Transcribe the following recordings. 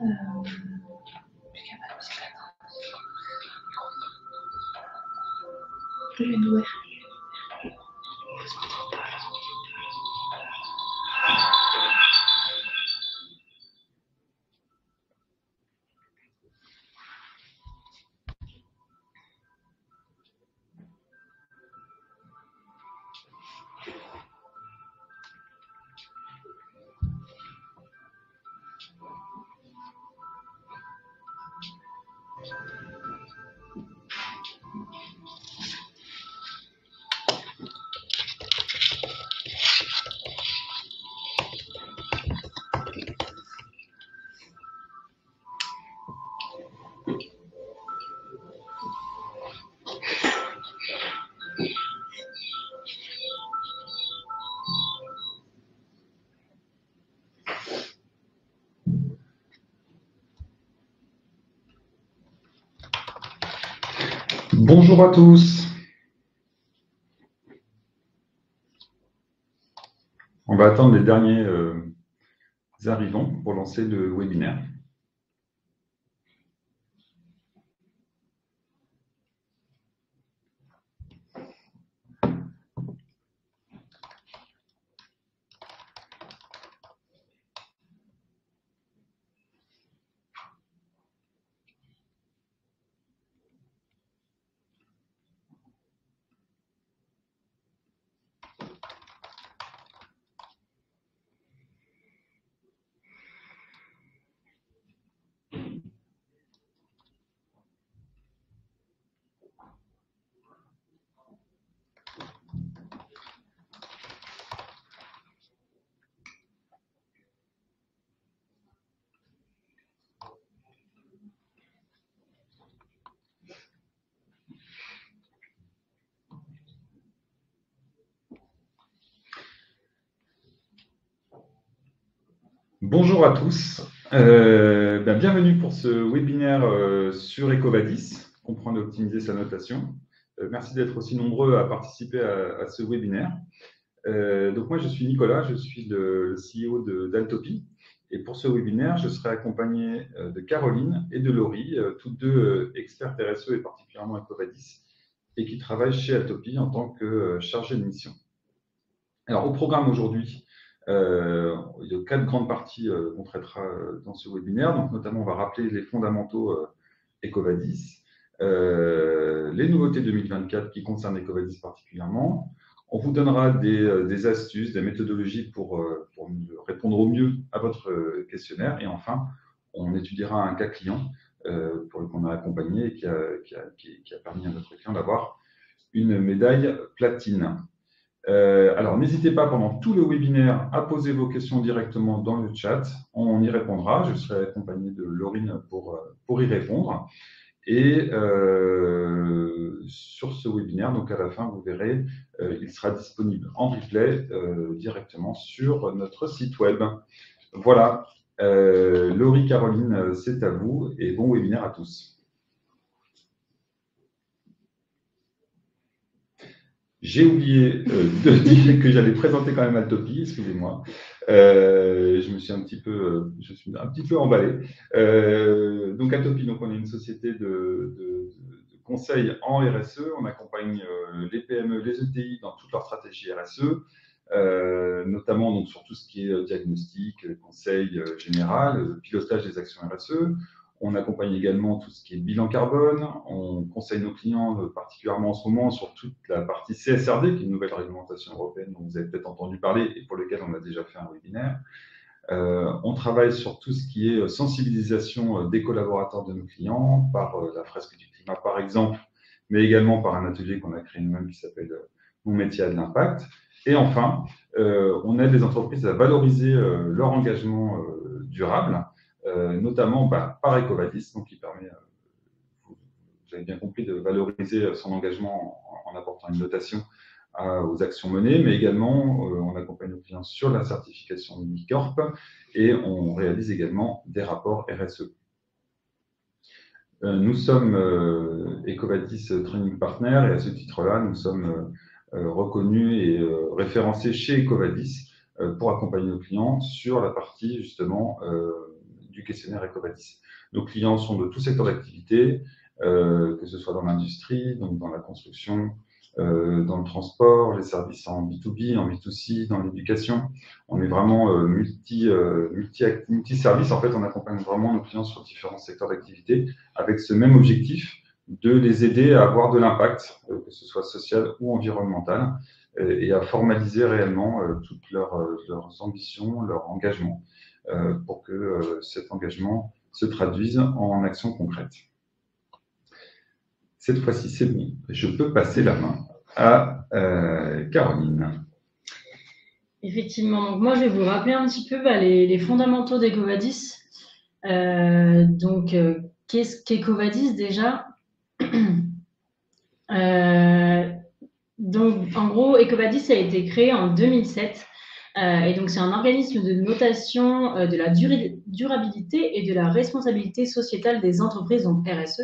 Je vais l'ouvrir. Bonjour à tous. On va attendre les derniers arrivants pour lancer le webinaire. Bonjour à tous, bienvenue pour ce webinaire sur EcoVadis, comprendre et optimiser sa notation. Merci d'être aussi nombreux à participer à ce webinaire. Donc moi je suis Nicolas, je suis le CEO d'Altopy et pour ce webinaire je serai accompagné de Caroline et de Laurie, toutes deux expertes RSE et particulièrement EcoVadis et qui travaillent chez Altopy en tant que chargées de mission. Alors au programme aujourd'hui, il y a 4 grandes parties qu'on traitera dans ce webinaire. Donc, notamment, on va rappeler les fondamentaux EcoVadis, les nouveautés 2024 qui concernent EcoVadis particulièrement. On vous donnera des astuces, des méthodologies pour répondre au mieux à votre questionnaire. Et enfin, on étudiera un cas client qu'on a accompagné et qui a permis à notre client d'avoir une médaille platine. Alors, n'hésitez pas pendant tout le webinaire à poser vos questions directement dans le chat. On y répondra. Je serai accompagné de Laurine pour y répondre. Et sur ce webinaire, donc à la fin, vous verrez, il sera disponible en replay directement sur notre site web. Voilà. Laurie, Caroline, c'est à vous et bon webinaire à tous. J'ai oublié de dire que j'allais présenter quand même Altopy, excusez-moi. Je suis un petit peu emballé. Donc Altopy, donc on est une société de conseil en RSE. On accompagne les PME, les ETI dans toute leur stratégie RSE, notamment donc, sur tout ce qui est diagnostic, conseil général, pilotage des actions RSE. On accompagne également tout ce qui est bilan carbone. On conseille nos clients, particulièrement en ce moment, sur toute la partie CSRD, qui est une nouvelle réglementation européenne dont vous avez peut-être entendu parler et pour laquelle on a déjà fait un webinaire. On travaille sur tout ce qui est sensibilisation des collaborateurs de nos clients par la fresque du climat, par exemple, mais également par un atelier qu'on a créé nous-mêmes qui s'appelle « Mon métier a de l'impact ». Et enfin, on aide les entreprises à valoriser leur engagement durable, notamment par EcoVadis, donc qui permet, vous avez bien compris, de valoriser son engagement en apportant une notation aux actions menées, mais également on accompagne nos clients sur la certification de Bicorp et on réalise également des rapports RSE. Nous sommes EcoVadis Training Partner et à ce titre-là, nous sommes reconnus et référencés chez EcoVadis pour accompagner nos clients sur la partie justement du questionnaire EcoVadis. Nos clients sont de tout secteur d'activité, que ce soit dans l'industrie, donc dans la construction, dans le transport, les services en B2B, en B2C, dans l'éducation. On est vraiment multi-services. En fait, on accompagne vraiment nos clients sur différents secteurs d'activité avec ce même objectif de les aider à avoir de l'impact, que ce soit social ou environnemental, et à formaliser réellement toutes leurs ambitions, leurs engagements, pour que cet engagement se traduise en actions concrètes. Cette fois-ci, c'est bon. Je peux passer la main à Caroline. Effectivement. Donc moi, je vais vous rappeler un petit peu les fondamentaux d'EcoVadis. Qu'est-ce qu'EcoVadis déjà? Donc, en gros, EcoVadis a été créé en 2007. Et donc, c'est un organisme de notation de la durabilité et de la responsabilité sociétale des entreprises, donc RSE.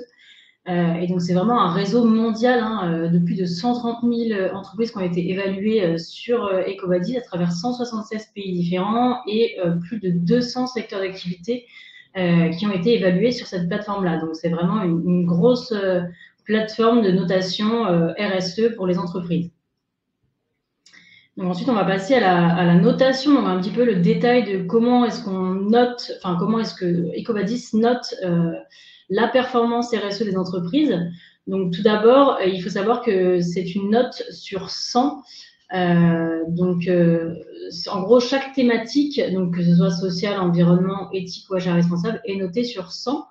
Et donc, c'est vraiment un réseau mondial de plus de 130 000 entreprises qui ont été évaluées sur EcoVadis à travers 176 pays différents et plus de 200 secteurs d'activité qui ont été évalués sur cette plateforme-là. Donc, c'est vraiment une grosse plateforme de notation RSE pour les entreprises. Donc, ensuite, on va passer à la notation, donc un petit peu le détail de comment est-ce qu'on note, enfin, comment est-ce que EcoVadis note la performance RSE des entreprises. Donc, tout d'abord, il faut savoir que c'est une note sur 100. En gros, chaque thématique, donc que ce soit social, environnement, éthique ou achat responsable, est notée sur 100.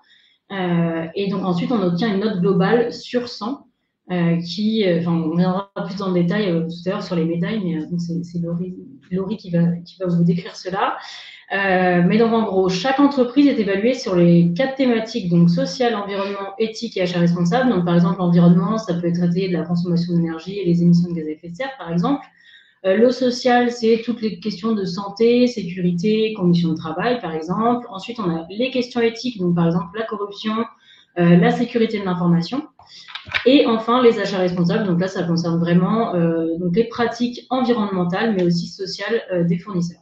Et donc, ensuite, on obtient une note globale sur 100 on reviendra plus dans le détail tout à l'heure sur les médailles, mais c'est Laurie qui va vous décrire cela. Mais donc, en gros, chaque entreprise est évaluée sur les 4 thématiques, donc social, environnement, éthique et achat responsable. Donc, par exemple, l'environnement, ça peut traiter de la consommation d'énergie et les émissions de gaz à effet de serre, par exemple. Le social, c'est toutes les questions de santé, sécurité, conditions de travail, par exemple. Ensuite, on a les questions éthiques, donc par exemple la corruption, la sécurité de l'information. Et enfin, les achats responsables. Donc là, ça concerne vraiment donc les pratiques environnementales, mais aussi sociales des fournisseurs.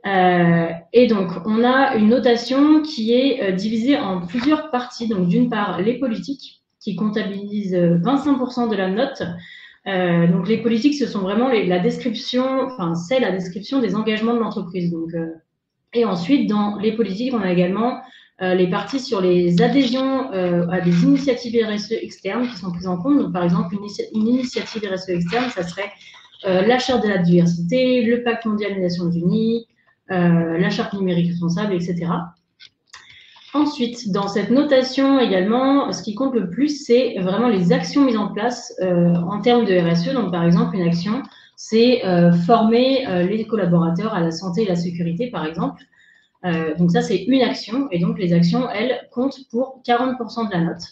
Et donc, on a une notation qui est divisée en plusieurs parties. Donc, d'une part, les politiques, qui comptabilisent 25% de la note. Donc, les politiques, ce sont vraiment la description des engagements de l'entreprise. Donc, et ensuite, dans les politiques, on a également les parties sur les adhésions à des initiatives RSE externes qui sont prises en compte. Donc, par exemple, une initiative RSE externe, ça serait la Charte de la diversité, le Pacte mondial des Nations Unies, la Charte numérique responsable, etc. Ensuite, dans cette notation également, ce qui compte le plus, c'est vraiment les actions mises en place en termes de RSE. Donc, par exemple, une action, c'est former les collaborateurs à la santé et la sécurité, par exemple. Donc, ça, c'est une action. Et donc, les actions, elles, comptent pour 40% de la note.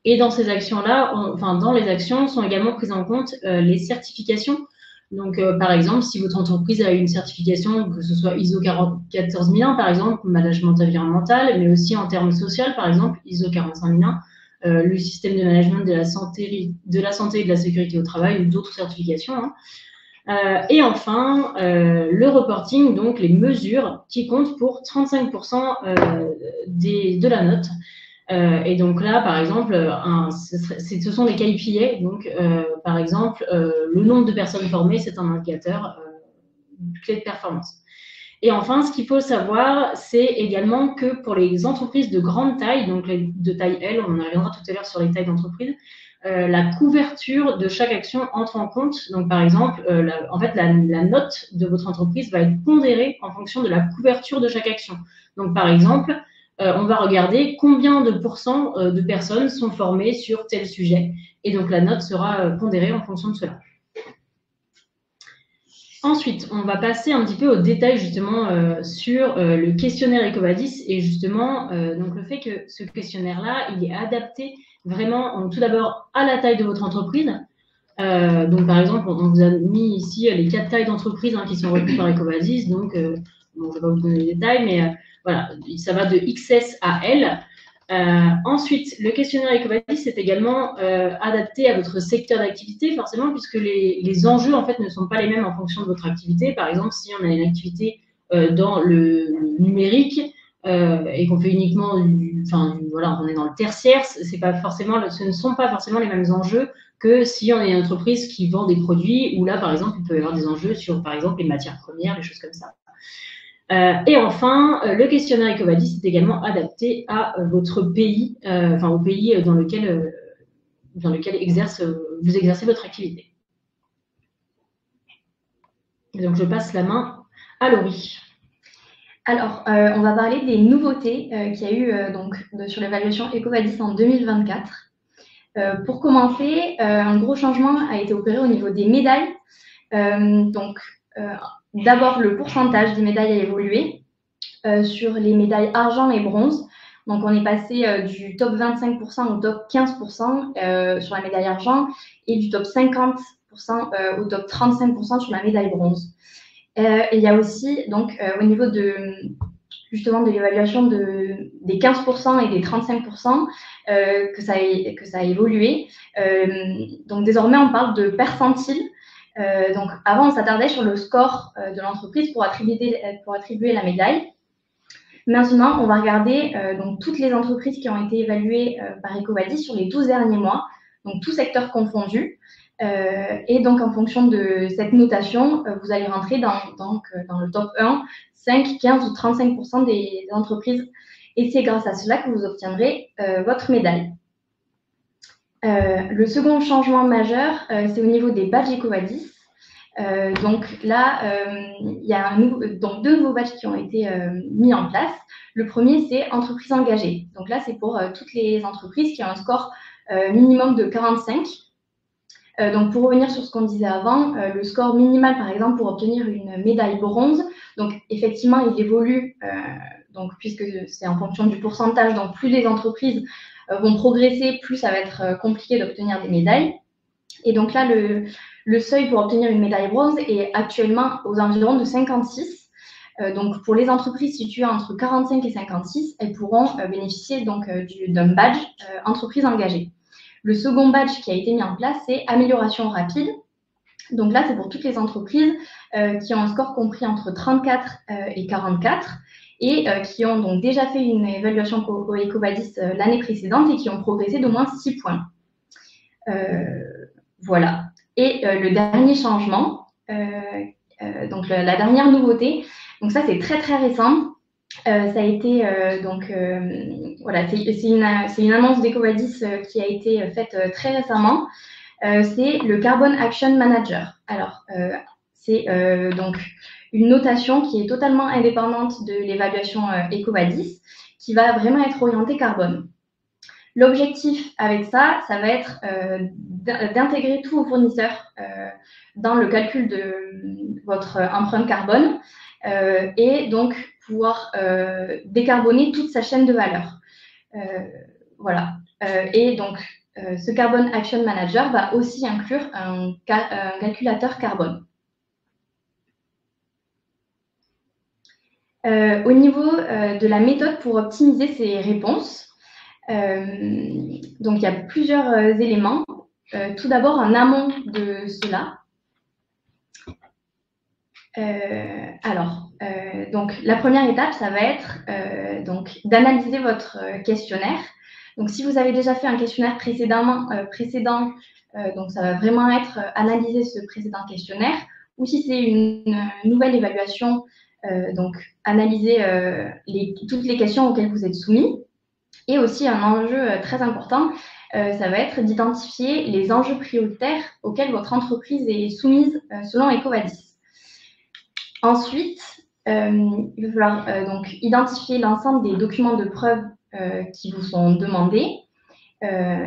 Et dans ces actions-là, dans les actions, sont également prises en compte les certifications. Donc, par exemple, si votre entreprise a une certification, que ce soit ISO 14001, par exemple, management environnemental, mais aussi en termes social, par exemple, ISO 45001, le système de management de la santé et de la sécurité au travail ou d'autres certifications. Et enfin, le reporting, donc les mesures qui comptent pour 35% de la note. Et donc là, par exemple, ce sont des KPI. Donc, par exemple, le nombre de personnes formées, c'est un indicateur clé de performance. Et enfin, ce qu'il faut savoir, c'est également que pour les entreprises de grande taille, donc de taille L, on en reviendra tout à l'heure sur les tailles d'entreprise, la couverture de chaque action entre en compte. Donc, par exemple, la note de votre entreprise va être pondérée en fonction de la couverture de chaque action. Donc, par exemple, on va regarder combien de pourcents de personnes sont formées sur tel sujet. Et donc, la note sera pondérée en fonction de cela. Ensuite, on va passer un petit peu au détail justement sur le questionnaire EcoVadis et justement donc le fait que ce questionnaire-là, il est adapté vraiment tout d'abord à la taille de votre entreprise. Donc, par exemple, on vous a mis ici les 4 tailles d'entreprise qui sont retenues par EcoVadis. Donc, je ne vais pas vous donner les détails, mais voilà, ça va de XS à L. Ensuite, le questionnaire EcoVadis est également adapté à votre secteur d'activité, forcément, puisque les enjeux, en fait, ne sont pas les mêmes en fonction de votre activité. Par exemple, si on a une activité dans le numérique, et qu'on fait uniquement voilà, on est dans le tertiaire, ce ne sont pas forcément les mêmes enjeux que si on est une entreprise qui vend des produits, où là, par exemple, il peut y avoir des enjeux sur, par exemple, les matières premières, des choses comme ça. Et enfin, le questionnaire EcoVadis est également adapté à votre pays, au pays dans lequel vous exercez votre activité. Et donc, je passe la main à Laurie. Alors, on va parler des nouveautés qu'il y a eu sur l'évaluation EcoVadis en 2024. Pour commencer, un gros changement a été opéré au niveau des médailles. D'abord, le pourcentage des médailles a évolué sur les médailles argent et bronze. Donc, on est passé du top 25% au top 15% sur la médaille argent et du top 50% au top 35% sur la médaille bronze. Et il y a aussi, au niveau justement de l'évaluation des 15% et des 35% que ça a évolué. Donc, désormais, on parle de percentile. Donc, avant, on s'attardait sur le score de l'entreprise pour attribuer la médaille. Maintenant, on va regarder toutes les entreprises qui ont été évaluées par EcoVadis sur les 12 derniers mois, donc tout secteur confondu. Et donc, en fonction de cette notation, vous allez rentrer dans le top 1, 5, 15 ou 35% des entreprises. Et c'est grâce à cela que vous obtiendrez votre médaille. Le second changement majeur, c'est au niveau des badges EcoVadis. Donc là, il y a deux nouveaux badges qui ont été mis en place. Le premier, c'est entreprise engagée. Donc là, c'est pour toutes les entreprises qui ont un score minimum de 45. Donc pour revenir sur ce qu'on disait avant, le score minimal, par exemple, pour obtenir une médaille bronze, donc effectivement, il évolue, puisque c'est en fonction du pourcentage. Donc plus les entreprises vont progresser, plus ça va être compliqué d'obtenir des médailles. Et donc là, le seuil pour obtenir une médaille bronze est actuellement aux environs de 56. Donc pour les entreprises situées entre 45 et 56, elles pourront bénéficier d'un badge entreprise engagée. Le second badge qui a été mis en place, c'est amélioration rapide. Donc là, c'est pour toutes les entreprises qui ont un score compris entre 34 et 44 et qui ont donc déjà fait une évaluation EcoVadis l'année précédente et qui ont progressé d'au moins 6 points. Voilà. Et le dernier changement, la dernière nouveauté, donc ça c'est très très récent. Ça a été c'est une annonce d'EcoVadis qui a été faite très récemment. C'est le Carbon Action Manager. Alors, c'est une notation qui est totalement indépendante de l'évaluation EcoVadis, qui va vraiment être orientée carbone. L'objectif avec ça, ça va être d'intégrer tous vos fournisseurs dans le calcul de votre empreinte carbone et donc pouvoir décarboner toute sa chaîne de valeur. Voilà. Et donc, ce Carbon Action Manager va aussi inclure un calculateur carbone. Au niveau de la méthode pour optimiser ces réponses, donc il y a plusieurs éléments. Tout d'abord, en amont de cela. Donc la première étape, ça va être d'analyser votre questionnaire. Donc si vous avez déjà fait un questionnaire précédent, donc ça va vraiment être analyser ce précédent questionnaire. Ou si c'est une nouvelle évaluation, donc analyser toutes les questions auxquelles vous êtes soumis. Et aussi un enjeu très important, ça va être d'identifier les enjeux prioritaires auxquels votre entreprise est soumise selon EcoVadis. Ensuite, il va falloir identifier l'ensemble des documents de preuve qui vous sont demandés,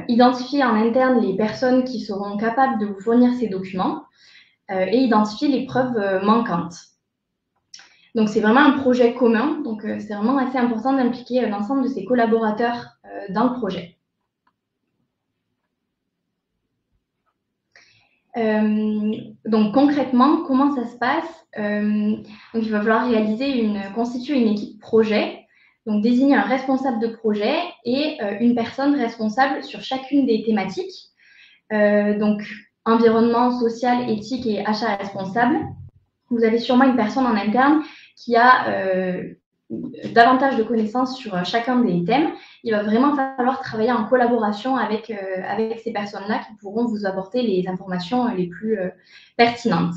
identifier en interne les personnes qui seront capables de vous fournir ces documents et identifier les preuves manquantes. Donc, c'est vraiment un projet commun, donc c'est vraiment assez important d'impliquer l'ensemble de ces collaborateurs dans le projet. Donc, concrètement, comment ça se passe? Donc, il va falloir constituer une équipe projet, donc désigner un responsable de projet et une personne responsable sur chacune des thématiques. Donc, environnement, social, éthique et achat responsable. Vous avez sûrement une personne en interne qui a davantage de connaissances sur chacun des thèmes, il va vraiment falloir travailler en collaboration avec ces personnes-là qui pourront vous apporter les informations les plus pertinentes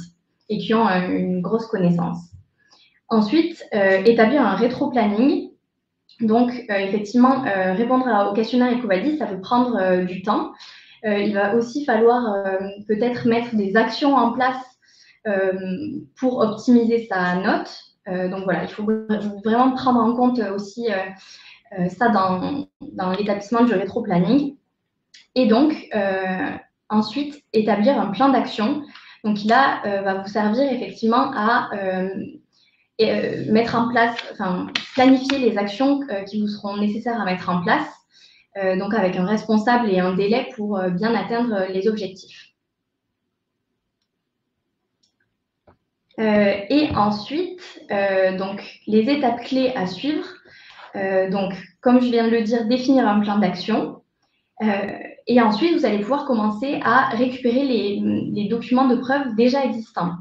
et qui ont une grosse connaissance. Ensuite, établir un rétro-planning. Donc, effectivement, répondre au questionnaire EcoVadis, ça peut prendre du temps. Il va aussi falloir peut-être mettre des actions en place pour optimiser sa note. Donc voilà, il faut vraiment prendre en compte aussi ça dans l'établissement du rétro-planning. Et donc, ensuite, établir un plan d'action. Donc là, va vous servir effectivement à mettre en place, enfin, planifier les actions qui vous seront nécessaires à mettre en place, donc avec un responsable et un délai pour bien atteindre les objectifs. Et ensuite, donc, les étapes clés à suivre. Donc, comme je viens de le dire, définir un plan d'action. Et ensuite, vous allez pouvoir commencer à récupérer les documents de preuve déjà existants.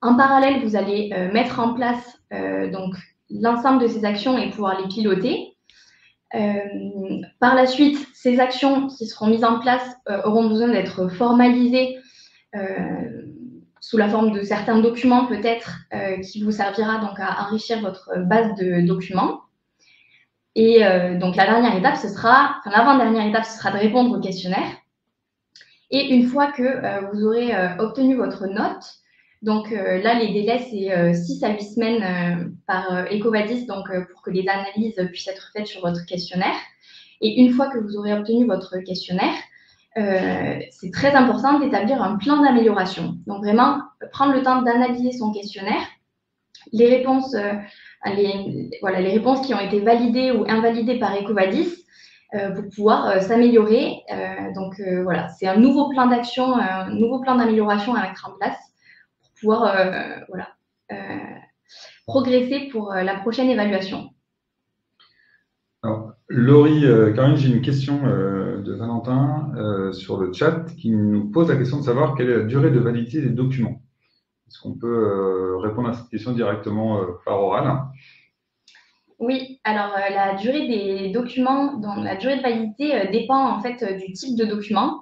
En parallèle, vous allez mettre en place donc l'ensemble de ces actions et pouvoir les piloter. Par la suite, ces actions qui seront mises en place auront besoin d'être formalisées sous la forme de certains documents peut-être qui vous servira donc à enrichir votre base de documents. Et donc la dernière étape, l'avant-dernière étape, ce sera de répondre au questionnaire. Et une fois que vous aurez obtenu votre note, donc là, les délais, c'est 6 à 8 semaines par EcoVadis, donc pour que les analyses puissent être faites sur votre questionnaire. Et une fois que vous aurez obtenu votre questionnaire, c'est très important d'établir un plan d'amélioration. Donc vraiment, prendre le temps d'analyser son questionnaire, les réponses qui ont été validées ou invalidées par EcoVadis pour pouvoir s'améliorer. Donc voilà, c'est un nouveau plan d'action, un nouveau plan d'amélioration à mettre en place pour pouvoir progresser pour la prochaine évaluation. Alors, Laurie, Caroline, j'ai une question de Valentin sur le chat qui nous pose la question de savoir quelle est la durée de validité des documents. Est-ce qu'on peut répondre à cette question directement par oral? Oui, alors la durée des documents, la durée de validité dépend en fait du type de document.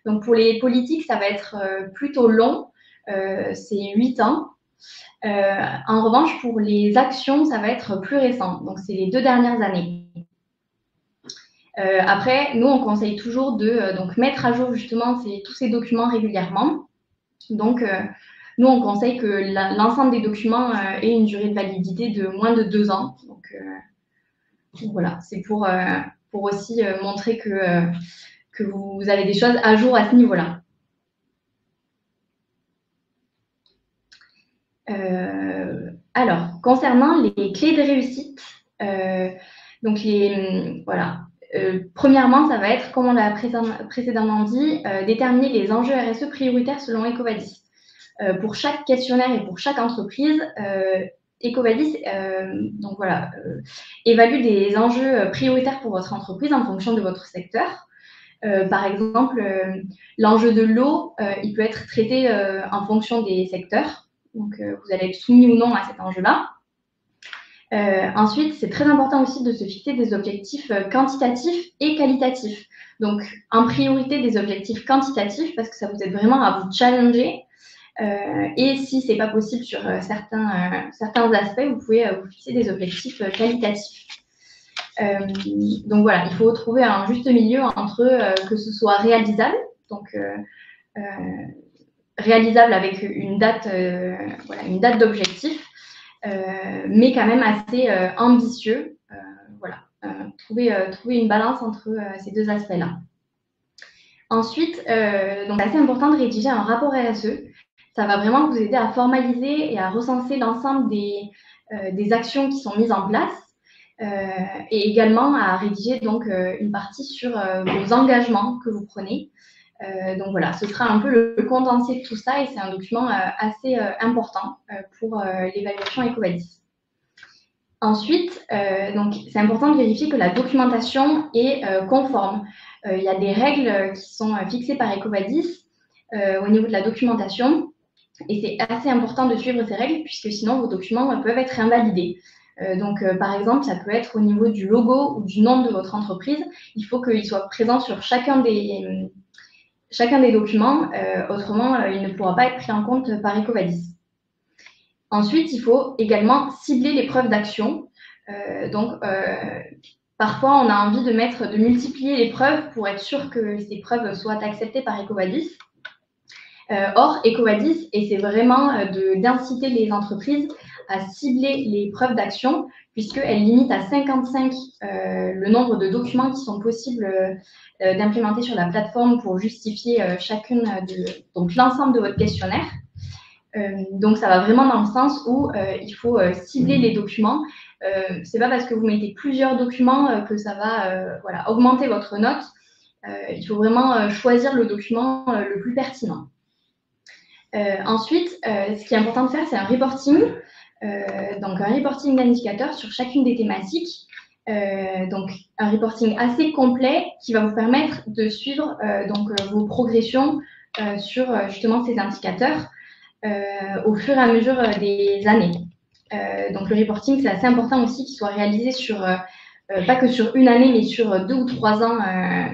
Donc pour les politiques, ça va être plutôt long, c'est 8 ans. En revanche, pour les actions, ça va être plus récent, donc c'est les 2 dernières années. Après, nous, on conseille toujours de donc, mettre à jour justement tous ces documents régulièrement. Donc, nous, on conseille que l'ensemble des documents ait une durée de validité de moins de 2 ans. Donc voilà, c'est pour aussi montrer que vous avez des choses à jour à ce niveau-là. Alors, concernant les clés de réussite, donc premièrement, ça va être, comme on l'a précédemment dit, déterminer les enjeux RSE prioritaires selon EcoVadis. Pour chaque questionnaire et pour chaque entreprise, EcoVadis évalue des enjeux prioritaires pour votre entreprise en fonction de votre secteur. Par exemple, l'enjeu de l'eau, il peut être traité en fonction des secteurs. Donc, vous allez être soumis ou non à cet enjeu-là. Ensuite, c'est très important aussi de se fixer des objectifs quantitatifs et qualitatifs. Donc, en priorité, des objectifs quantitatifs parce que ça vous aide vraiment à vous challenger. Et si ce n'est pas possible sur certains aspects, vous pouvez vous fixer des objectifs qualitatifs. Donc voilà, il faut trouver un juste milieu entre que ce soit réalisable, donc réalisable avec une date d'objectif, mais quand même assez ambitieux. Trouver une balance entre ces deux aspects-là. Ensuite, donc c'est assez important de rédiger un rapport RSE. Ça va vraiment vous aider à formaliser et à recenser l'ensemble des actions qui sont mises en place et également à rédiger donc une partie sur vos engagements que vous prenez. Donc voilà, ce sera un peu le condensé de tout ça et c'est un document assez important pour l'évaluation EcoVadis. Ensuite, donc c'est important de vérifier que la documentation est conforme. Il y a des règles qui sont fixées par EcoVadis au niveau de la documentation et c'est assez important de suivre ces règles puisque sinon vos documents peuvent être invalidés. Par exemple, ça peut être au niveau du logo ou du nom de votre entreprise. Il faut qu'il soit présent sur chacun des documents. Autrement, il ne pourra pas être pris en compte par EcoVadis. Ensuite, il faut également cibler les preuves d'action. Parfois, on a envie de multiplier les preuves pour être sûr que ces preuves soient acceptées par EcoVadis. Or, EcoVadis essaie vraiment d'inciter les entreprises à cibler les preuves d'action, puisqu'elle limite à 55 le nombre de documents qui sont possibles d'implémenter sur la plateforme pour justifier l'ensemble de votre questionnaire. Donc, ça va vraiment dans le sens où il faut cibler les documents. C'est pas parce que vous mettez plusieurs documents que ça va augmenter votre note. Il faut vraiment choisir le document le plus pertinent. Ensuite, ce qui est important de faire, c'est un reporting. Donc, un reporting d'indicateurs sur chacune des thématiques. Donc, un reporting assez complet qui va vous permettre de suivre vos progressions sur justement ces indicateurs au fur et à mesure des années. Donc, le reporting, c'est assez important aussi qu'il soit réalisé sur, pas que sur une année, mais sur 2 ou 3 ans,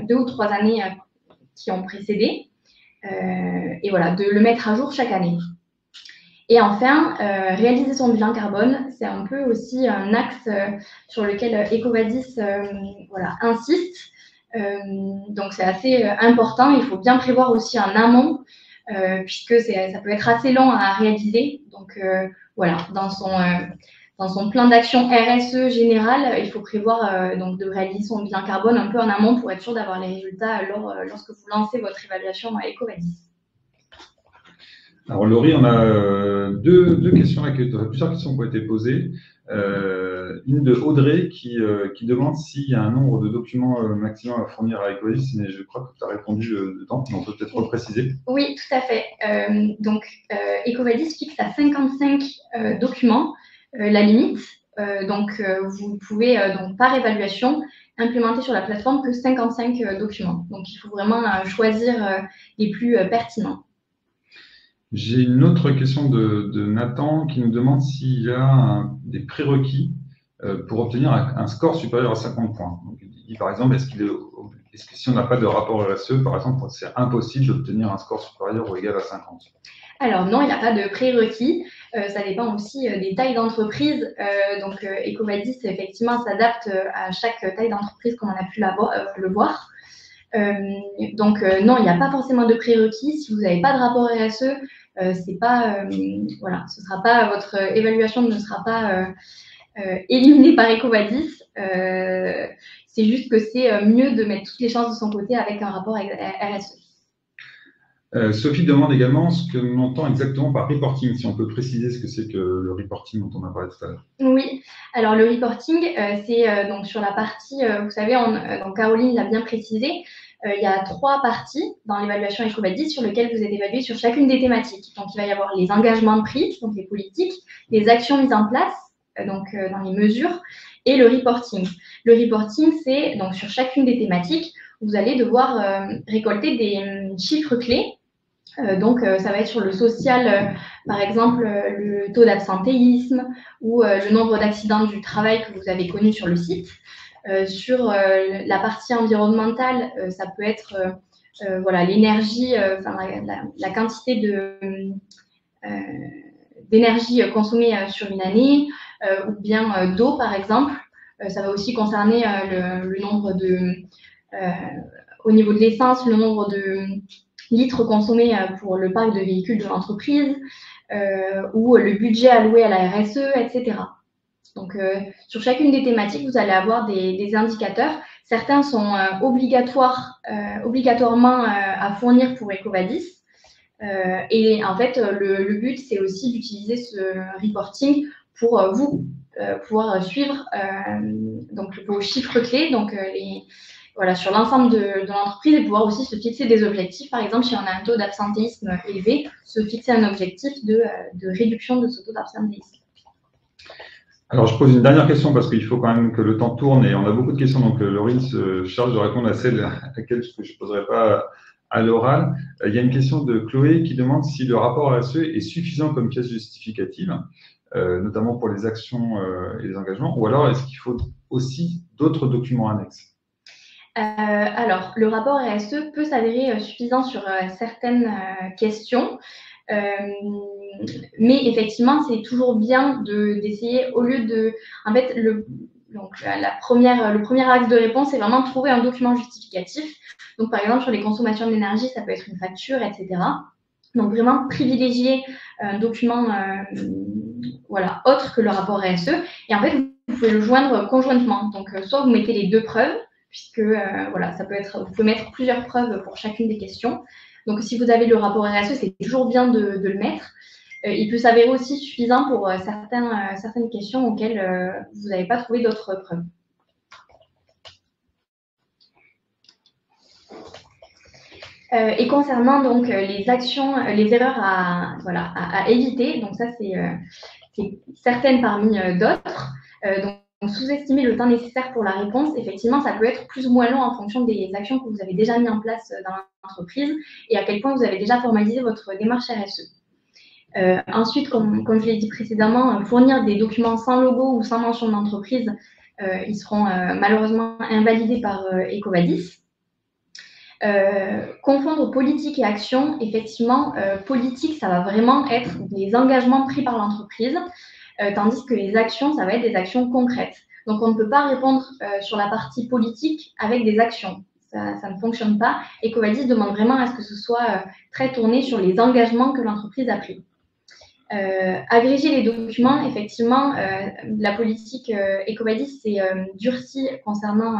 2 ou 3 années qui ont précédé. Et voilà, de le mettre à jour chaque année. Et enfin, réaliser son bilan carbone, c'est un peu aussi un axe sur lequel EcoVadis insiste. Donc, c'est assez important. Il faut bien prévoir aussi en amont, puisque ça peut être assez long à réaliser. Donc, dans son plan d'action RSE général, il faut prévoir de réaliser son bilan carbone un peu en amont pour être sûr d'avoir les résultats lorsque vous lancez votre évaluation à EcoVadis. Alors Laurie, on a deux questions là, plusieurs questions qui ont été posées. Une de Audrey qui demande s'il y a un nombre de documents maximum à fournir à EcoVadis, mais je crois que tu as répondu dedans, mais on peut peut-être repréciser. Oui, tout à fait. EcoVadis fixe à 55 documents la limite. Vous pouvez, par évaluation, implémenter sur la plateforme que 55 documents. Donc, il faut vraiment choisir les plus pertinents. J'ai une autre question de Nathan qui nous demande s'il y a des prérequis pour obtenir un score supérieur à 50 points. Donc, il dit par exemple, est-ce que si on n'a pas de rapport RSE, par exemple, c'est impossible d'obtenir un score supérieur ou égal à 50? Alors non, il n'y a pas de prérequis. Ça dépend aussi des tailles d'entreprise. EcoVadis, effectivement, s'adapte à chaque taille d'entreprise comme on a pu le voir. Non, il n'y a pas forcément de prérequis. Si vous n'avez pas de rapport RSE, ce sera pas, votre évaluation ne sera pas éliminée par EcoVadis. C'est juste que c'est mieux de mettre toutes les chances de son côté avec un rapport RSE. Sophie demande également ce que l'on entend exactement par reporting, si on peut préciser ce que c'est que le reporting dont on a parlé tout à l'heure. Oui, alors le reporting, c'est sur la partie, vous savez, donc Caroline l'a bien précisé, il y a 3 parties dans l'évaluation EcoVadis sur lesquelles vous êtes évalué sur chacune des thématiques. Donc, il va y avoir les engagements pris, donc les politiques, les actions mises en place, dans les mesures, et le reporting. Le reporting, c'est donc sur chacune des thématiques, vous allez devoir récolter des chiffres clés. Ça va être sur le social, par exemple, le taux d'absentéisme ou le nombre d'accidents du travail que vous avez connus sur le site. Sur la partie environnementale, ça peut être l'énergie, la quantité d'énergie consommée sur une année, ou bien d'eau, par exemple. Ça va aussi concerner le nombre au niveau de l'essence, le nombre de litres consommés pour le parc de véhicules de l'entreprise, ou le budget alloué à la RSE, etc. Donc, sur chacune des thématiques, vous allez avoir des indicateurs. Certains sont obligatoirement à fournir pour EcoVadis. Et en fait, le but, c'est aussi d'utiliser ce reporting pour vous pouvoir suivre vos chiffres clés, sur l'ensemble de l'entreprise, et pouvoir aussi se fixer des objectifs. Par exemple, si on a un taux d'absentéisme élevé, se fixer un objectif de réduction de ce taux d'absentéisme. Alors, je pose une dernière question parce qu'il faut quand même que le temps tourne et on a beaucoup de questions. Donc, Laurine se charge de répondre à celle à laquelle je ne poserai pas à l'oral. Il y a une question de Chloé qui demande si le rapport RSE est suffisant comme pièce justificative. notamment pour les actions et les engagements, ou alors est-ce qu'il faut aussi d'autres documents annexes? Alors, le rapport RSE peut s'avérer suffisant sur certaines questions, mais effectivement, c'est toujours bien d'essayer, au lieu de… En fait, le premier axe de réponse, c'est vraiment de trouver un document justificatif. Donc, par exemple, sur les consommations d'énergie, ça peut être une facture, etc. Donc, vraiment privilégier un document voilà, autre que le rapport RSE. Et en fait, vous pouvez le joindre conjointement. Donc, soit vous mettez les deux preuves, puisque voilà, ça peut être, vous pouvez mettre plusieurs preuves pour chacune des questions. Donc, si vous avez le rapport RSE, c'est toujours bien de le mettre. Il peut s'avérer aussi suffisant pour certaines questions auxquelles vous n'avez pas trouvé d'autres preuves. Et concernant donc les actions, les erreurs à éviter, donc ça c'est certaines parmi d'autres. Donc sous-estimer le temps nécessaire pour la réponse, effectivement, ça peut être plus ou moins long en fonction des actions que vous avez déjà mis en place dans l'entreprise et à quel point vous avez déjà formalisé votre démarche RSE. Ensuite, comme je l'ai dit précédemment, fournir des documents sans logo ou sans mention d'entreprise, ils seront malheureusement invalidés par EcoVadis. Confondre politique et action, effectivement, politique, ça va vraiment être des engagements pris par l'entreprise, tandis que les actions, ça va être des actions concrètes. Donc, on ne peut pas répondre sur la partie politique avec des actions. Ça ne fonctionne pas. EcoVadis demande vraiment à ce que ce soit très tourné sur les engagements que l'entreprise a pris. Agréger les documents, effectivement, la politique EcoVadis s'est durcie concernant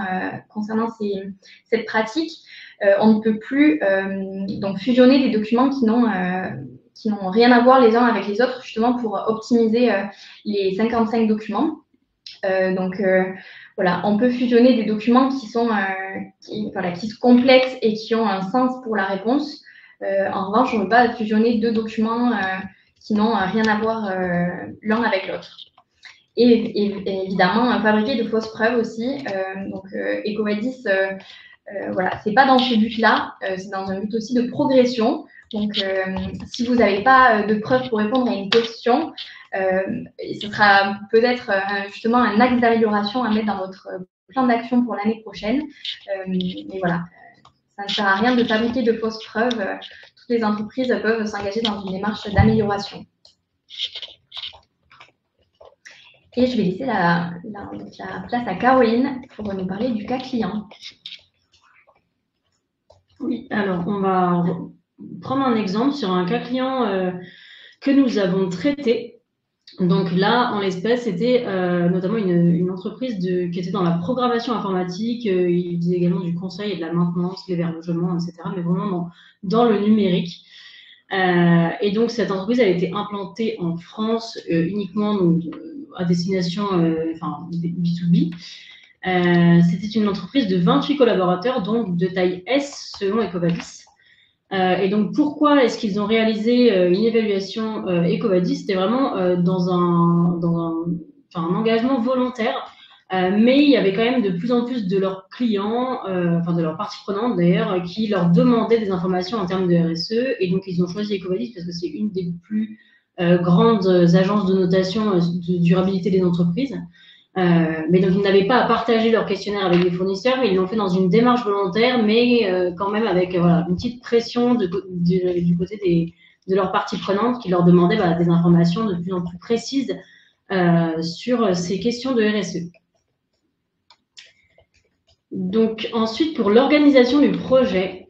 cette pratique. On ne peut plus donc fusionner des documents qui n'ont rien à voir les uns avec les autres, justement pour optimiser les 55 documents. Voilà, on peut fusionner des documents qui sont complexes et qui ont un sens pour la réponse. En revanche, on ne peut pas fusionner deux documents qui n'ont rien à voir l'un avec l'autre. Et évidemment, fabriquer de fausses preuves aussi. EcoVadis, voilà, c'est pas dans ce but-là, c'est dans un but aussi de progression. Donc, si vous n'avez pas de preuves pour répondre à une question, ce sera peut-être justement un axe d'amélioration à mettre dans votre plan d'action pour l'année prochaine. Mais voilà, ça ne sert à rien de fabriquer de fausses preuves. Toutes les entreprises peuvent s'engager dans une démarche d'amélioration. Et je vais laisser la place à Caroline pour nous parler du cas client. Oui, alors on va prendre un exemple sur un cas client que nous avons traité. Donc là, en l'espèce, c'était notamment une entreprise qui était dans la programmation informatique. Ils faisaient également du conseil et de la maintenance, l'hébergement, etc. Mais vraiment dans le numérique. Et donc, cette entreprise a été implantée en France uniquement donc, à destination B2B. C'était une entreprise de 28 collaborateurs, donc de taille S selon EcoVadis. Et donc, pourquoi est-ce qu'ils ont réalisé une évaluation EcoVadis? C'était vraiment dans un engagement volontaire, mais il y avait quand même de plus en plus de leurs clients, de leurs parties prenantes d'ailleurs, qui leur demandaient des informations en termes de RSE. Et donc, ils ont choisi EcoVadis parce que c'est une des plus grandes agences de notation de durabilité des entreprises. Mais donc, ils n'avaient pas à partager leur questionnaire avec les fournisseurs, mais ils l'ont fait dans une démarche volontaire, mais quand même avec une petite pression du côté de leurs parties prenantes qui leur demandaient des informations de plus en plus précises sur ces questions de RSE. Donc, ensuite, pour l'organisation du projet,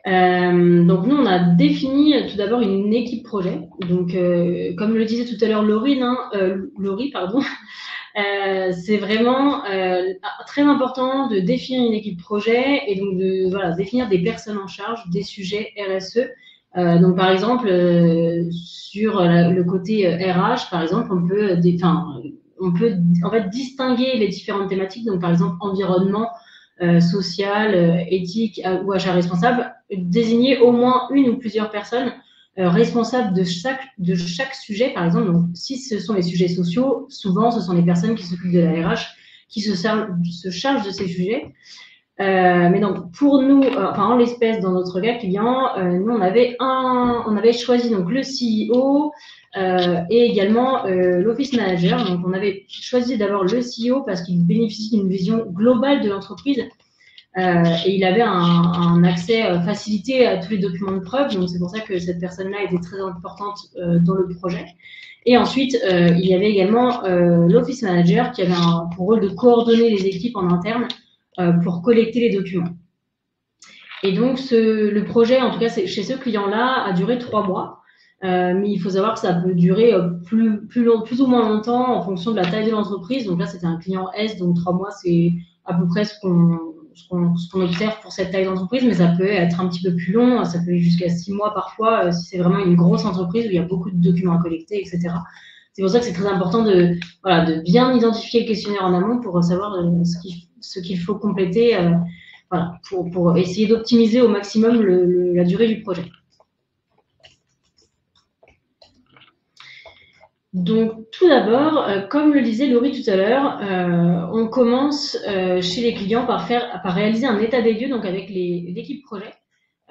donc nous, on a défini tout d'abord une équipe projet. Donc, comme le disait tout à l'heure Laurie, c'est vraiment très important de définir une équipe projet et donc de définir des personnes en charge des sujets RSE. Donc, par exemple, sur le côté RH, par exemple, on peut en fait distinguer les différentes thématiques. Donc, par exemple, environnement, social, éthique ou achat responsable, désigner au moins une ou plusieurs personnes responsables de chaque sujet. Par exemple, donc, si ce sont les sujets sociaux, souvent ce sont les personnes qui s'occupent de la RH qui se chargent de ces sujets. Mais donc, pour nous, enfin, en l'espèce, dans notre cas client, nous, on avait choisi donc le CEO et également l'office manager. Donc, on avait choisi d'abord le CEO parce qu'il bénéficie d'une vision globale de l'entreprise et il avait un accès facilité à tous les documents de preuve. Donc, c'est pour ça que cette personne-là était très importante dans le projet. Et ensuite, il y avait également l'office manager qui avait pour rôle de coordonner les équipes en interne pour collecter les documents. Et donc, le projet, en tout cas chez ce client-là, a duré 3 mois. Mais il faut savoir que ça peut durer plus ou moins longtemps en fonction de la taille de l'entreprise. Donc là, c'était un client S, donc 3 mois, c'est à peu près ce qu'on observe pour cette taille d'entreprise, mais ça peut être un petit peu plus long, ça peut aller jusqu'à 6 mois parfois, si c'est vraiment une grosse entreprise où il y a beaucoup de documents à collecter, etc. C'est pour ça que c'est très important de bien identifier le questionnaire en amont pour savoir ce qu'il faut compléter pour essayer d'optimiser au maximum la durée du projet. Donc, tout d'abord, comme le disait Laurie tout à l'heure, on commence chez les clients par réaliser un état des lieux donc avec l'équipe projet,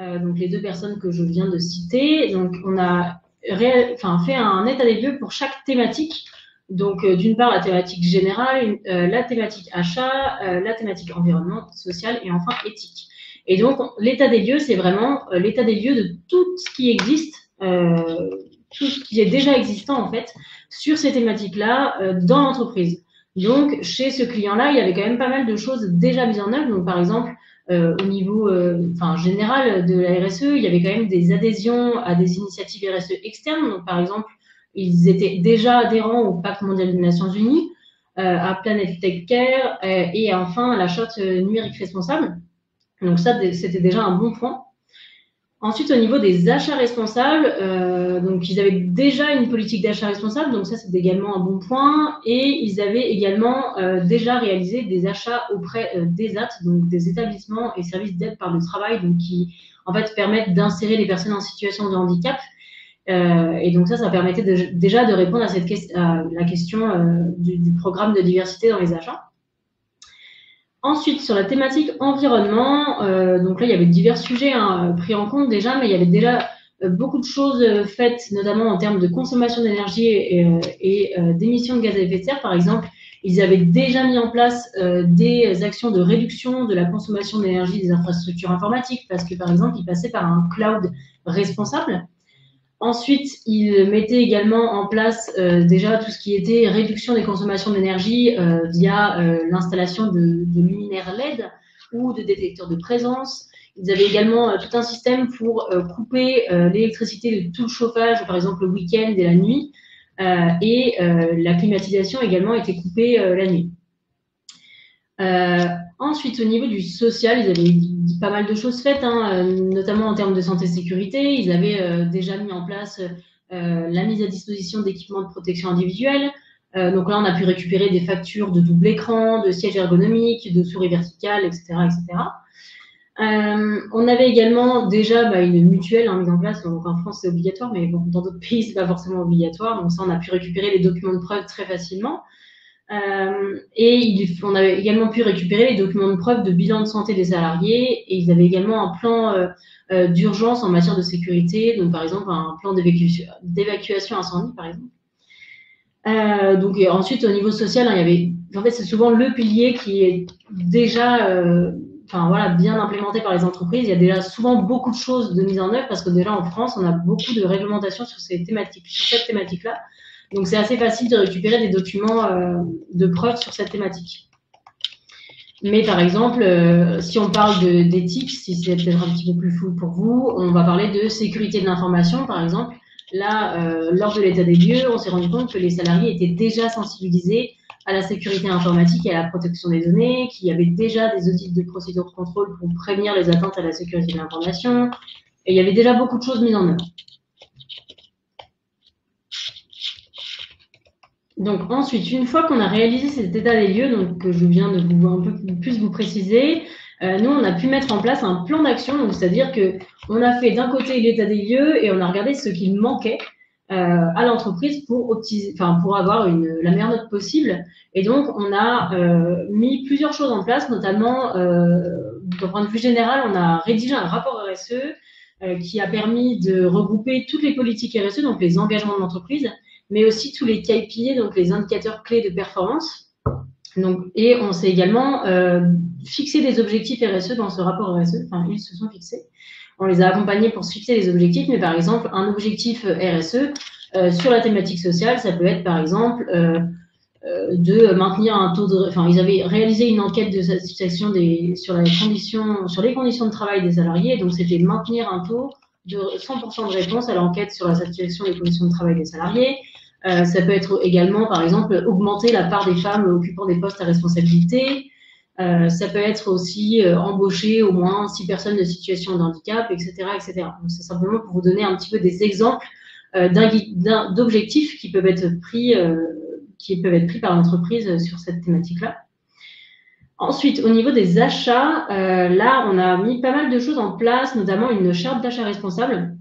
donc les 2 personnes que je viens de citer. Donc, on a fait un état des lieux pour chaque thématique. Donc, d'une part, la thématique générale, la thématique achat, la thématique environnement, social et enfin éthique. Et donc, l'état des lieux, c'est vraiment l'état des lieux de tout ce qui existe, tout ce qui est déjà existant en fait sur ces thématiques-là dans l'entreprise. Donc, chez ce client-là, il y avait quand même pas mal de choses déjà mises en œuvre. Donc, par exemple, au niveau général de la RSE, il y avait quand même des adhésions à des initiatives RSE externes. Donc, par exemple, ils étaient déjà adhérents au Pacte mondial des Nations Unies, à Planet Tech Care et enfin à la charte numérique responsable. Donc ça, c'était déjà un bon point. Ensuite, au niveau des achats responsables, donc ils avaient déjà une politique d'achat responsable, donc ça, c'est également un bon point. Et ils avaient également déjà réalisé des achats auprès des AT, donc des établissements et services d'aide par le travail, donc qui en fait permettent d'insérer les personnes en situation de handicap. Et donc ça permettait déjà de répondre à la question du programme de diversité dans les achats. Ensuite, sur la thématique environnement, donc là, il y avait divers sujets pris en compte déjà, mais il y avait déjà beaucoup de choses faites, notamment en termes de consommation d'énergie et d'émissions de gaz à effet de serre. Par exemple, ils avaient déjà mis en place des actions de réduction de la consommation d'énergie des infrastructures informatiques, parce que, par exemple, ils passaient par un cloud responsable. Ensuite, ils mettaient également en place déjà tout ce qui était réduction des consommations d'énergie via l'installation de luminaires LED ou de détecteurs de présence. Ils avaient également tout un système pour couper l'électricité de tout le chauffage, par exemple le week-end et la nuit. Et la climatisation également était coupée la nuit. Ensuite, au niveau du social, ils avaient pas mal de choses faites, notamment en termes de santé et sécurité. Ils avaient déjà mis en place la mise à disposition d'équipements de protection individuelle. Donc là, on a pu récupérer des factures de double écran, de sièges ergonomiques, de souris verticales, etc. etc. On avait également déjà une mutuelle mise en place. Donc en France, c'est obligatoire, mais bon, dans d'autres pays, c'est pas forcément obligatoire. Donc ça, on a pu récupérer les documents de preuve très facilement. Et on avait également pu récupérer les documents de preuve de bilan de santé des salariés et ils avaient également un plan d'urgence en matière de sécurité, donc par exemple un plan d'évacuation incendie par exemple. Donc ensuite au niveau social, il y avait, en fait c'est souvent le pilier qui est déjà bien implémenté par les entreprises. Il y a déjà souvent beaucoup de choses de mise en œuvre parce que déjà en France on a beaucoup de réglementations sur cette thématique-là. Donc, c'est assez facile de récupérer des documents de preuve sur cette thématique. Mais par exemple, si on parle d'éthique, si c'est peut-être un petit peu plus flou pour vous, on va parler de sécurité de l'information, par exemple. Là, lors de l'état des lieux, on s'est rendu compte que les salariés étaient déjà sensibilisés à la sécurité informatique et à la protection des données, qu'il y avait déjà des audits de procédures de contrôle pour prévenir les atteintes à la sécurité de l'information. Et il y avait déjà beaucoup de choses mises en œuvre. Donc ensuite, une fois qu'on a réalisé cet état des lieux, donc que je viens de un peu plus vous préciser, nous on a pu mettre en place un plan d'action, donc c'est-à-dire que on a fait d'un côté l'état des lieux et on a regardé ce qu'il manquait à l'entreprise pour avoir la meilleure note possible. Et donc, on a mis plusieurs choses en place, notamment, d'un point de vue général, on a rédigé un rapport RSE qui a permis de regrouper toutes les politiques RSE, donc les engagements de l'entreprise, mais aussi tous les KPI, donc les indicateurs clés de performance. Donc, et on s'est également fixé des objectifs RSE dans ce rapport RSE, enfin, ils se sont fixés. On les a accompagnés pour se fixer les objectifs, mais par exemple, un objectif RSE sur la thématique sociale, ça peut être par exemple de maintenir un taux de... Enfin, ils avaient réalisé une enquête de satisfaction sur les conditions de travail des salariés, donc c'était de maintenir un taux de 100% de réponse à l'enquête sur la satisfaction des conditions de travail des salariés. Ça peut être également, par exemple, augmenter la part des femmes occupant des postes à responsabilité. Ça peut être aussi embaucher au moins 6 personnes de situation de handicap, etc., etc. Donc, c'est simplement pour vous donner un petit peu des exemples d'objectifs qui peuvent être pris par l'entreprise sur cette thématique-là. Ensuite, au niveau des achats, là, on a mis pas mal de choses en place, notamment une charte d'achat responsable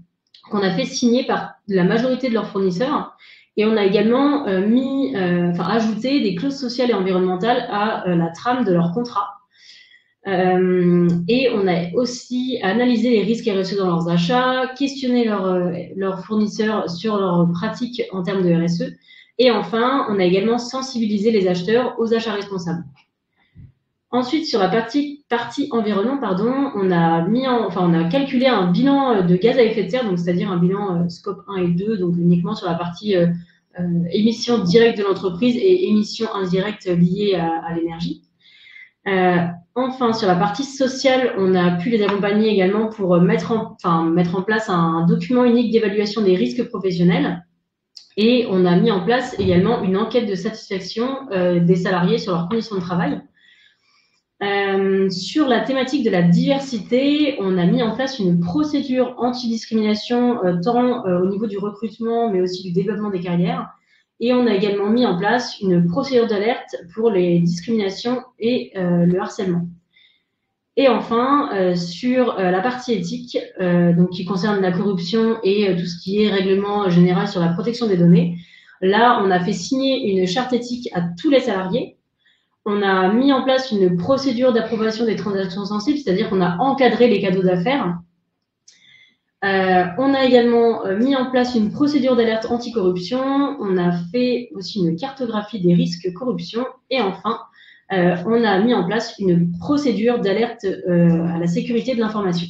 qu'on a fait signer par la majorité de leurs fournisseurs. Et on a également ajouté des clauses sociales et environnementales à la trame de leur contrat. Et on a aussi analysé les risques RSE dans leurs achats, questionné leurs fournisseurs sur leurs pratiques en termes de RSE. Et enfin, on a également sensibilisé les acheteurs aux achats responsables. Ensuite, sur la partie environnement, on a calculé un bilan de gaz à effet de serre, donc c'est-à-dire un bilan scope 1 et 2, donc uniquement sur la partie émissions directes de l'entreprise et émissions indirectes liées à l'énergie. Enfin, sur la partie sociale, on a pu les accompagner également pour mettre en place un document unique d'évaluation des risques professionnels. Et on a mis en place également une enquête de satisfaction des salariés sur leurs conditions de travail. Sur la thématique de la diversité, on a mis en place une procédure anti-discrimination tant au niveau du recrutement, mais aussi du développement des carrières. Et on a également mis en place une procédure d'alerte pour les discriminations et le harcèlement. Et enfin, sur la partie éthique, donc qui concerne la corruption et tout ce qui est règlement général sur la protection des données, là, on a fait signer une charte éthique à tous les salariés. On a mis en place une procédure d'approbation des transactions sensibles, c'est-à-dire qu'on a encadré les cadeaux d'affaires. On a également mis en place une procédure d'alerte anticorruption. On a fait aussi une cartographie des risques corruption. Et enfin, on a mis en place une procédure d'alerte à la sécurité de l'information.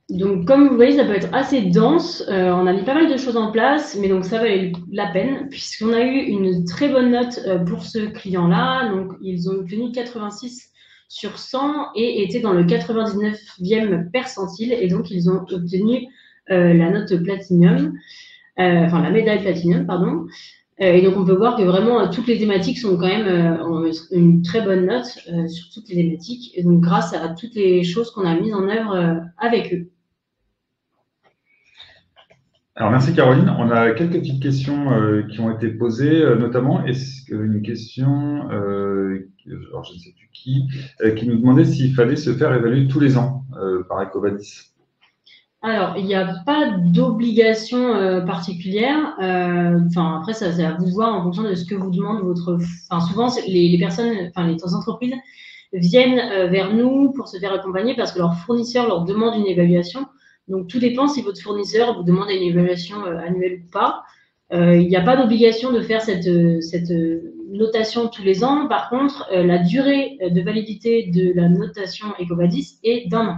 Donc, comme vous voyez, ça peut être assez dense. On a mis pas mal de choses en place, mais donc ça valait la peine, puisqu'on a eu une très bonne note pour ce client-là. Donc, ils ont obtenu 86 sur 100 et étaient dans le 99e percentile. Et donc, ils ont obtenu la note platinum, la médaille platinum, pardon. Et donc, on peut voir que vraiment, toutes les thématiques sont quand même ont une très bonne note sur toutes les thématiques. Et donc, grâce à toutes les choses qu'on a mises en œuvre avec eux. Alors, merci Caroline. On a quelques petites questions qui ont été posées, notamment une question, alors je ne sais plus qui nous demandait s'il fallait se faire évaluer tous les ans par EcoVadis. Alors, il n'y a pas d'obligation particulière. Après, ça, c'est à vous de voir en fonction de ce que vous demande votre... souvent, les personnes, les entreprises viennent vers nous pour se faire accompagner parce que leur fournisseur leur demande une évaluation. Donc, tout dépend si votre fournisseur vous demande une évaluation annuelle ou pas. Il n'y a pas d'obligation de faire cette notation tous les ans. Par contre, la durée de validité de la notation EcoVadis est d'1 an.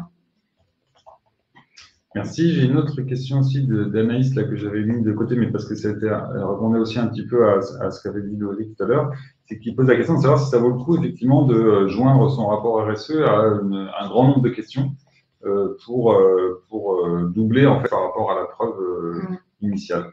Merci. J'ai une autre question aussi d'Anaïs là, que j'avais mis de côté, mais parce que elle répondait aussi un petit peu à ce qu'avait dit Loïc tout à l'heure. C'est qu'il pose la question de savoir si ça vaut le coup, effectivement, de joindre son rapport RSE à un grand nombre de questions pour doubler, en fait, par rapport à la preuve initiale.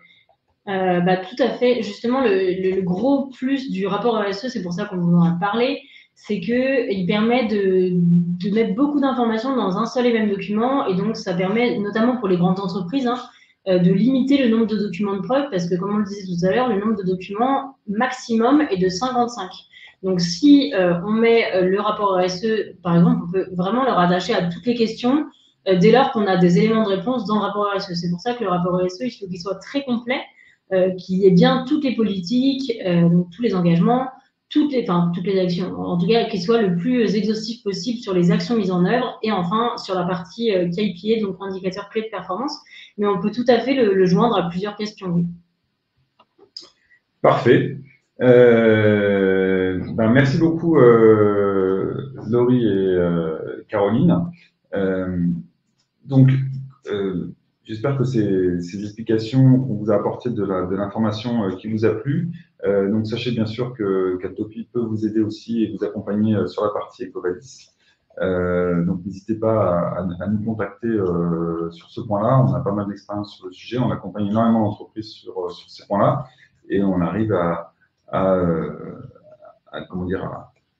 Tout à fait. Justement, le gros plus du rapport RSE, c'est pour ça qu'on vous en a parlé, c'est qu'il permet de mettre beaucoup d'informations dans un seul et même document. Et donc, ça permet, notamment pour les grandes entreprises, de limiter le nombre de documents de preuve parce que, comme on le disait tout à l'heure, le nombre de documents maximum est de 55. Donc, si on met le rapport RSE, par exemple, on peut vraiment le rattacher à toutes les questions dès lors qu'on a des éléments de réponse dans le rapport RSE. C'est pour ça que le rapport RSE, il faut qu'il soit très complet, qu'il y ait bien toutes les politiques, donc tous les engagements, toutes les actions, en tout cas, qu'il soit le plus exhaustif possible sur les actions mises en œuvre et enfin sur la partie KPI, donc indicateur clé de performance. Mais on peut tout à fait le joindre à plusieurs questions. Oui. Parfait. Merci beaucoup, Laurie et Caroline. J'espère que ces explications qu'on vous a apportées de l'information qui vous a plu. Donc, sachez bien sûr qu'Atopy peut vous aider aussi et vous accompagner sur la partie EcoVadis. Donc, n'hésitez pas à nous contacter sur ce point-là. On a pas mal d'expérience sur le sujet. On accompagne énormément d'entreprises sur ces points-là et on arrive à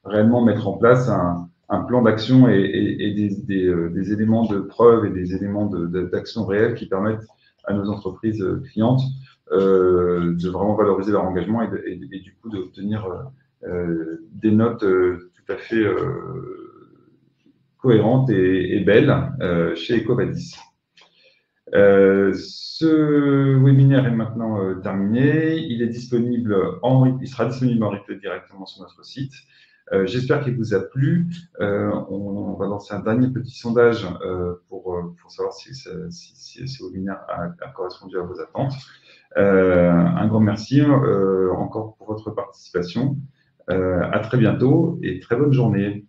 réellement mettre en place un plan d'action et des éléments de preuve et des éléments d'action réelle qui permettent à nos entreprises clientes de vraiment valoriser leur engagement et du coup d'obtenir des notes tout à fait cohérentes et belles chez EcoVadis. Ce webinaire est maintenant terminé. Il sera disponible en replay directement sur notre site. J'espère qu'il vous a plu. On va lancer un dernier petit sondage pour savoir si ce webinaire a correspondu à vos attentes. Un grand merci encore pour votre participation. À très bientôt et très bonne journée.